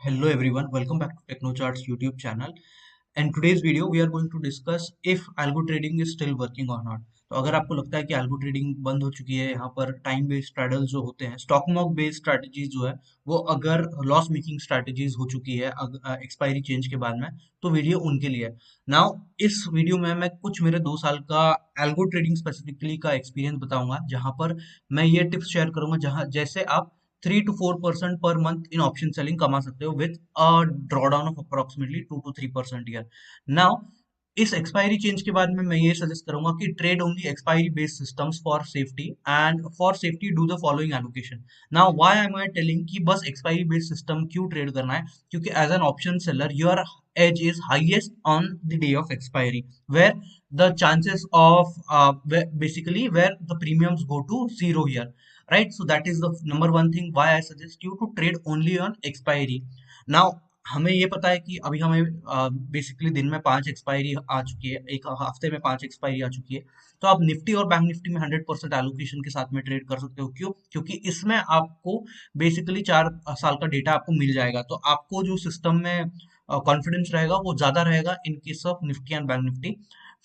Hello everyone, welcome back to TechnoCharts YouTube channel. In today's video, we are going to discuss if algo trading is still working or not. तो अगर आपको लगता है कि algo trading बंद हो चुकी है, यहाँ पर टाइम बेस्ड स्ट्रैडल जो होते हैं, स्टॉक मॉक बेस्ड स्ट्रैटेजीज जो है, वो अगर लॉस मेकिंग स्ट्रैटेजीज हो चुकी है एक्सपायरी चेंज के बाद में, तो वीडियो उनके लिए। नाउ इस वीडियो में मैं कुछ मेरे 2 साल का algo ट्रेडिंग स्पेसिफिकली का एक्सपीरियंस बताऊंगा, जहां पर मैं ये टिप्स शेयर करूंगा जहां जैसे आप 3 to 4% per month in option selling कमा सकते हो with a drawdown of approximately 2 to 3% year. Now इस एक्सपायरी चेंज के बाद में मैं ये सजेस्ट करूंगा कि trade only expiry based systems for safety, and for safety do the following allocation. Now why am I telling कि बस एक्सपायरी बेस्ड सिस्टम क्यों ट्रेड करना है, क्योंकि as an option seller your edge is highest on the day of expiry, where the chances of basically where the premiums go to zero here, right? So that is the number one thing why I suggest you to trade only on expiry. Now हमें ये पता है कि अभी हमें basically दिन में 5 expiry आ चुकी है, एक हफ्ते में 5 एक्सपायरी आ चुकी है। तो आप निफ्टी और बैंक निफ्टी में 100% एलोकेशन के साथ में ट्रेड कर सकते हो। क्यों? क्योंकि इसमें आपको बेसिकली 4 साल का डेटा आपको मिल जाएगा, तो आपको जो सिस्टम में कॉन्फिडेंस रहेगा वो ज्यादा रहेगा इन case of Nifty and bank Nifty.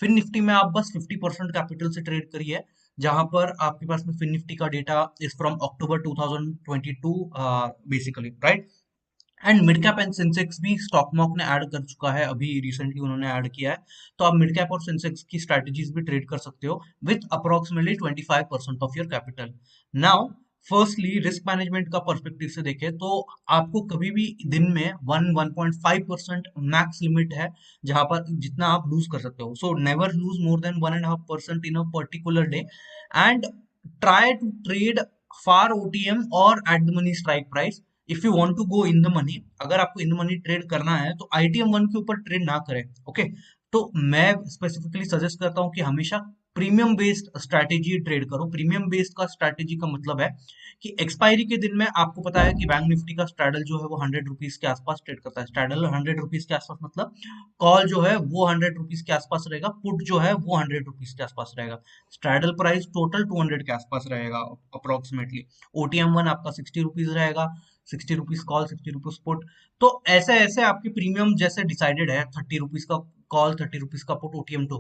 फिर निफ्टी में आप बस 50% कैपिटल से ट्रेड करिए, जहां पर आपके पास में फिर निफ्टी का data is from October 2022 basically, right? And mid cap and Sensex भी स्टॉक मॉक ने ऐड कर चुका है, अभी रिसेंटली उन्होंने ऐड किया है। तो आप मिड कैप और सेंसेक्स की स्ट्रेटजीज भी ट्रेड कर सकते हो with approximately 25% of your capital. Now firstly risk management का पर्सपेक्टिव से देखें तो आपको कभी भी दिन में 1.5% मैक्स लिमिट है, जहां पर जितना आप लूज कर सकते हो। So never lose more than 1.5% in a particular day, and try to trade for OTM और at the money strike price if you want to go in the money. अगर आपको इन द मनी ट्रेड करना है तो ITM one के ऊपर trade ना करें, ओके? तो मैं स्पेसिफिकली सजेस्ट करता हूं कि हमेशा प्रीमियम बेस्ड स्ट्रैटेजी ट्रेड करो। प्रीमियम बेस्ड का स्ट्रैटेजी का मतलब है कि एक्सपायरी के दिन में आपको पता है कि बैंक निफ्टी का स्ट्रैडल जो है वो 100 रुपीज के आसपास ट्रेड करता है। स्ट्रैडल 100 रुपीज के आसपास मतलब कॉल जो है वो 100 रुपीज के आसपास रहेगा, पुट जो है वो 100 रुपीज के आसपास रहेगा। स्ट्रैडल प्राइस टोटल 200 के आसपास रहेगा अप्रोक्सीमेटली। ओटीएम वन आपका 60 रुपीज रहेगा, 60 रुपीज कॉल, 60 रुपीज पुट। तो ऐसे ऐसे आपके प्रीमियम जैसे डिसाइडेड है, 30 रुपीज का कॉल, 30 रुपीज का पुट, ओटीएम टू।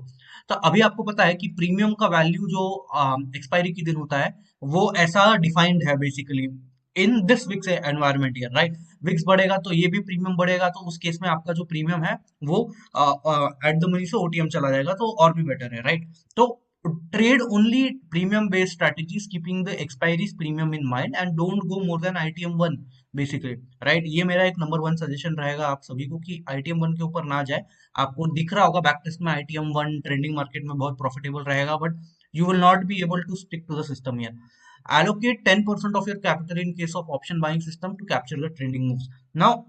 तो अभी आपको पता है कि प्रीमियम का वैल्यू जो एक्सपायरी के दिन होता है वो ऐसा डिफाइंड है basically in this VIX environment year, right? VIX बढ़ेगा तो ये भी प्रीमियम बढ़ेगा, तो उस केस में आपका जो प्रीमियम है वो एट द मनी से ओटीएम चला जाएगा, तो और भी बेटर है, राइट? तो trade only premium based strategies keeping the expiries premium in mind and don't go more than ITM 1 basically, right? ये मेरा एक नंबर वन सजेशन रहेगा आप सभी को कि आईटीएम वन के ऊपर ना जाए। आपको दिख रहा होगा बैक टेस्ट में आईटीएम वन ट्रेंडिंग मार्केट में बहुत प्रॉफिटेबल रहेगा, but you will not be able to stick to the system here. allocate 10% of your capital in case of option buying system to capture the trending moves. Now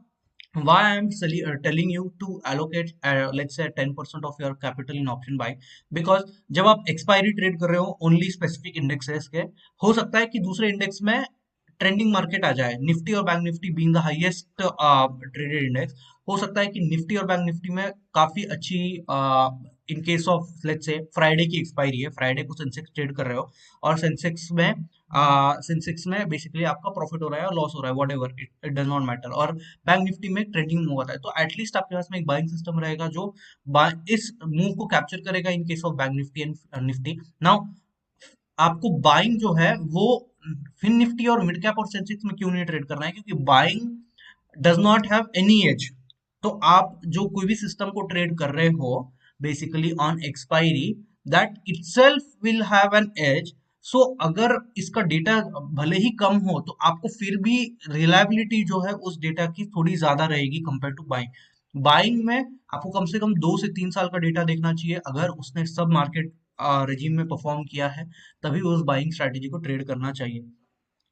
why telling you to allocate let's say 10% of your capital in option buy, because जब आप expiry trade कर रहे हो only specific indexes के, हो सकता है कि दूसरे इंडेक्स में ट्रेंडिंग मार्केट आ जाए। निफ्टी और bank Nifty being the highest traded index, हो सकता है कि निफ्टी और बैंक निफ्टी में काफी अच्छी इन case of let's say Friday की एक्सपायरी है, फ्राइडे को सेंसेक्स ट्रेड कर रहे हो और सेंसेक्स में बेसिकली आपका प्रॉफिट हो रहा है और लॉस हो रहा है, whatever it does not matter, और बैंक निफ्टी में ट्रेडिंग मूव होता है, तो एटलीस्ट आपके पास में एक बाइंग सिस्टम रहेगा जो इस मूव को कैप्चर करेगा इन case of bank Nifty and Nifty. Now आपको बाइंग जो है वो फिन निफ्टी और मिड कैप और सेंसेक्स में क्यों नहीं ट्रेड करना है, क्योंकि buying does not have any as. तो आप जो कोई भी सिस्टम को ट्रेड कर रहे हो basically on expiry, that itself will have an edge. So अगर इसका डेटा भले ही कम हो तो आपको फिर भी रिलायबिलिटी जो है उस डेटा की थोड़ी ज्यादा रहेगी कंपेयर टू बाइंग। बाइंग में आपको कम से कम 2 से 3 साल का डेटा देखना चाहिए, अगर उसने सब मार्केट रेजिम में परफॉर्म किया है तभी उस बाइंग स्ट्रेटेजी को ट्रेड करना चाहिए,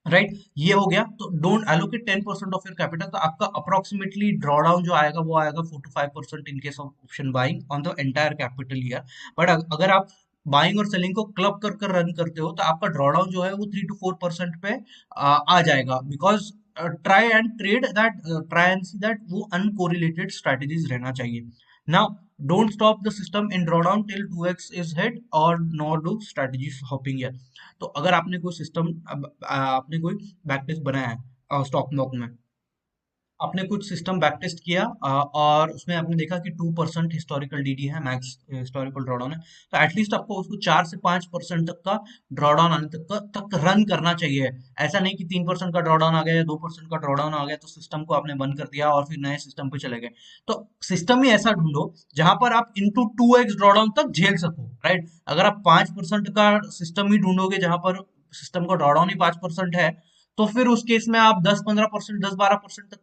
राइट? ये हो गया। तो don't allocate 10% of your capital, तो आपका अप्रोक्सीमेटली ड्रॉडाउन जो आएगा वो आएगा 4 to 5% in case of option buying on the entire capital year. But अगर आप बाइंग और सेलिंग को क्लब कर कर रन करते हो तो आपका ड्रॉडाउन जो है वो 3 to 4% पे आ जाएगा, because try and trade that, try and see that वो अनकोरिलेटेड स्ट्रेटेजीज रहना चाहिए। Now don't stop the system in drawdown till 2x is hit और not do strategy hopping here. तो अगर आपने कोई सिस्टम, आपने कोई बैकटेस्ट बनाया है स्टॉक मॉक में, आपने कुछ सिस्टम बैक टेस्ट किया और उसमें आपने देखा कि 2% हिस्टोरिकल डीडी है, मैक्स हिस्टोरिकल ड्रॉडाउन है, तो एटलीस्ट आपको उसको 4 से 5% तक का ड्रॉडाउन आने तक रन करना चाहिए। ऐसा नहीं कि 3% का ड्रॉडाउन आ गया या 2% का ड्रॉडाउन आ गया तो सिस्टम को आपने बंद कर दिया और फिर नए सिस्टम पे चले गए। तो सिस्टम ही ऐसा ढूंढो जहां पर आप इंटू 2x ड्रॉडाउन तक झेल सको, राइट। अगर आप 5% का सिस्टम ही ढूंढोगे जहां पर सिस्टम का ड्रॉडाउन ही 5% है, तो फिर उस केस में आप 10-15%, 10-12%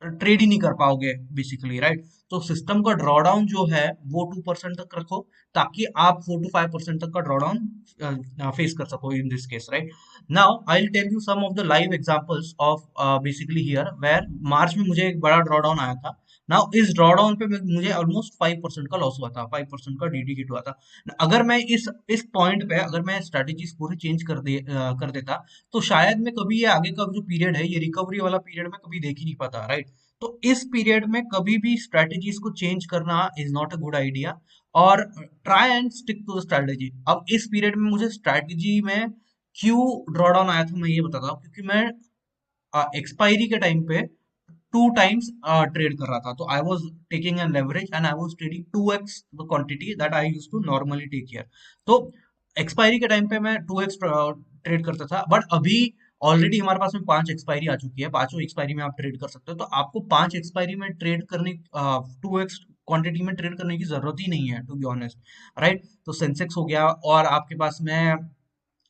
ट्रेड ही नहीं कर पाओगे बेसिकली, राइट। तो सिस्टम का ड्रॉडाउन जो है वो 2% तक रखो, ताकि आप 4 to 5% तक का ड्रॉडाउन फेस कर सको in this case, right. Now I will tell you some of the live examples of basically here where March में मुझे एक बड़ा ड्रॉडाउन आया था। नाउ इस ड्रॉडाउन पे मुझे ऑलमोस्ट 5% का लॉस हुआ था, 5% का डीडी हिट हुआ था। अगर मैं इस पॉइंट पे अगर मैं स्ट्रेटेजीज पूरी चेंज कर देता, तो शायद मैं कभी ये आगे का जो पीरियड है, ये रिकवरी वाला पीरियड में कभी देख ही नहीं पाता, राइट। तो इस पीरियड में कभी भी स्ट्रेटेजीज को चेंज करना is not a good idea, और try and stick to the strategy. अब इस पीरियड में मुझे स्ट्रेटेजी में क्यों ड्रॉडाउन आया था मैं ये बताता हूँ, क्योंकि मैं एक्सपायरी के टाइम पे 2 times ट्रेड कर रहा था, तो I was taking an leverage and I was trading 2x the quantity that I use to normally take care. तो एक्सपायरी के टाइम पे मैं 2x ट्रेड करता था, बट अभी ऑलरेडी हमारे पास में 5 एक्सपायरी आ चुकी है, पांचों एक्सपायरी में आप ट्रेड कर सकते हो, तो आपको 5 एक्सपायरी में ट्रेड करने 2x क्वांटिटी में ट्रेड करने की जरूरत ही नहीं है, टू बी ऑनेस्ट, राइट। तो सेंसेक्स हो गया और आपके पास में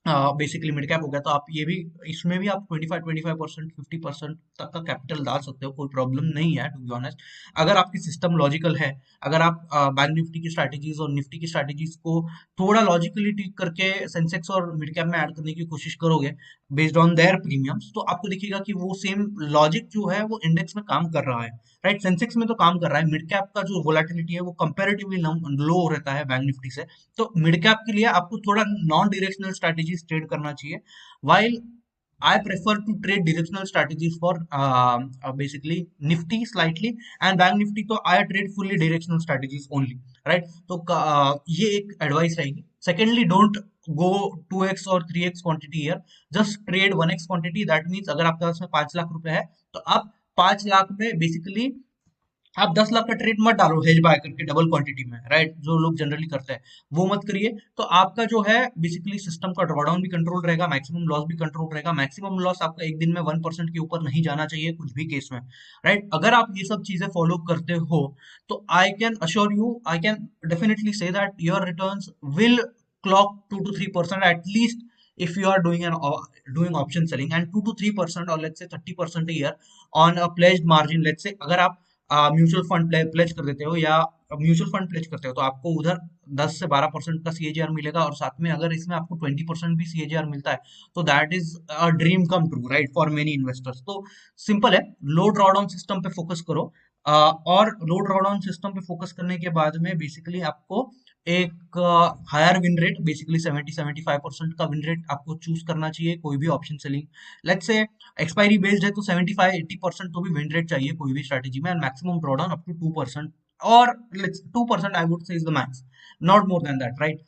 बेसिकली मिड कैप हो गया, तो आप ये भी, इसमें भी आप 25% 50% तक का कैपिटल डाल सकते हो, कोई प्रॉब्लम नहीं है टू बी ऑनेस्ट। अगर आपकी सिस्टम लॉजिकल है, अगर आप बैंक निफ्टी की स्ट्रैटेजीज और निफ्टी की स्ट्रैटेजीज को थोड़ा लॉजिकली ट्वीक करके सेंसेक्स और मिड कैप में ऐड करने की कोशिश करोगे बेस्ड ऑन देयर प्रीमियम्स, तो आपको दिखेगा कि वो सेम लॉजिक जो है वो इंडेक्स में काम कर रहा है, राइट। सेंसेक्स में तो काम कर रहा है, मिड कैप का जो वोलेटिलिटी है वो कंपेरेटिवली लो रहता है बैंक निफ्टी से। तो मिड कैप के लिए आपको थोड़ा नॉन डायरेक्शनल स्ट्रैटेजीज ट्रेड करना चाहिए, while I prefer to trade directional strategies for basically Nifty slightly and Bank Nifty, तो I trade fully directional strategies only, right? तो ये एक एडवाइस रहेगी। Secondly, don't go 2x और 3x quantity here, just trade 1x quantity। That means अगर आपके पास में 5 लाख रुपए है, तो आप 5 लाख में बेसिकली आप 10 लाख का ट्रेड मत डालो हेज बाय करके डबल क्वांटिटी में, राइट, जो लोग जनरली करते हैं वो मत करिए। तो आपका जो है बेसिकली सिस्टम का ड्रॉडाउन भी कंट्रोल रहेगा, मैक्सिमम लॉस भी कंट्रोल रहेगा। मैक्सिमम लॉस आपका एक दिन में 1% के ऊपर नहीं जाना चाहिए कुछ भी केस में, राइट। अगर आप ये सब चीजें फॉलो करते हो, तो I can assure you, I can definitely say that your returns will clock 2 to 3% at least if you are doing option selling, and 2 to 3% or let's say 30% a year on a pledged margin। let's say अगर आप mutual fund pledge कर देते हो या mutual fund pledge करते हो, तो आपको उधर 10 से 12% का सीएजीआर मिलेगा, और साथ में अगर इसमें आपको 20% भी सीएजीआर मिलता है, तो that is a dream come true, right, for many investors. तो सिंपल है, लो ड्रॉडाउन सिस्टम पे फोकस करो, और लो ड्रॉडाउन सिस्टम पे फोकस करने के बाद में बेसिकली आपको एक हायर विन रेट, बेसिकली 70-75% का विन रेट आपको चूज करना चाहिए कोई भी option selling. Let's say expiry based है, तो 75-80% तो भी विन रेट चाहिए कोई भी स्ट्रैटेजी में, and maximum drawdown up to 2%, और 2% I would say is the max, not more than that, right.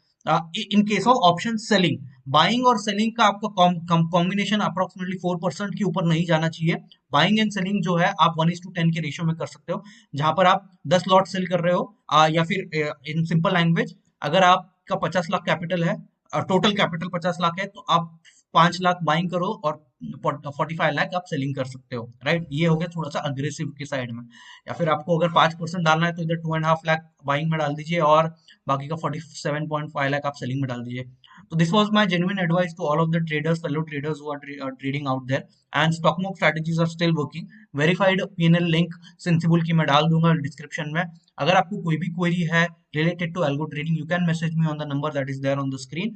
In case of option selling, buying और सेलिंग का आपका कॉम्बिनेशन अप्रोक्सीमेटली 4% के ऊपर नहीं जाना चाहिए। बाइंग एंड सेलिंग जो है आप 1:10 के रेशियो में कर सकते हो, जहां पर आप 10 लॉट सेल कर रहे हो, या फिर इन सिंपल लैंग्वेज, अगर आपका 50 लाख कैपिटल है, टोटल कैपिटल 50 लाख है, तो आप 5 लाख बाइंग करो और 45 लाख आप सेलिंग कर सकते हो, राइट। ये हो गया थोड़ा सा अग्रेसिव के साइड में। या फिर आपको अगर 5% डालना है, तो इधर 2.5 लाख बाइंग में डाल दीजिए और बाकी का 47.5 लाख आप सेलिंग में डाल दीजिए। तो this was my genuine advice to all of the traders, fellow traders who are trading out there, and stock mock strategies are still working. Verified PNL link Sensibull की मैं डाल दूंगा डिस्क्रिप्शन में। अगर आपको कोई भी क्वेरी है related to algo trading, you can message me on the number that is there on the screen,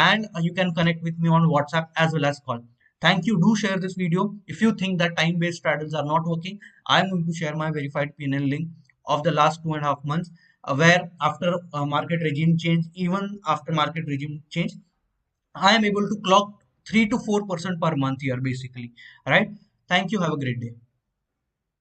and you can connect with me on WhatsApp as well as call. Thank you. Do share this video. If you think that time-based strategies are not working, I am going to share my verified PNL link of the last 2.5 months, where after market regime change, even after market regime change, I am able to clock 3 to 4% per month here, basically. Right? Thank you. Have a great day.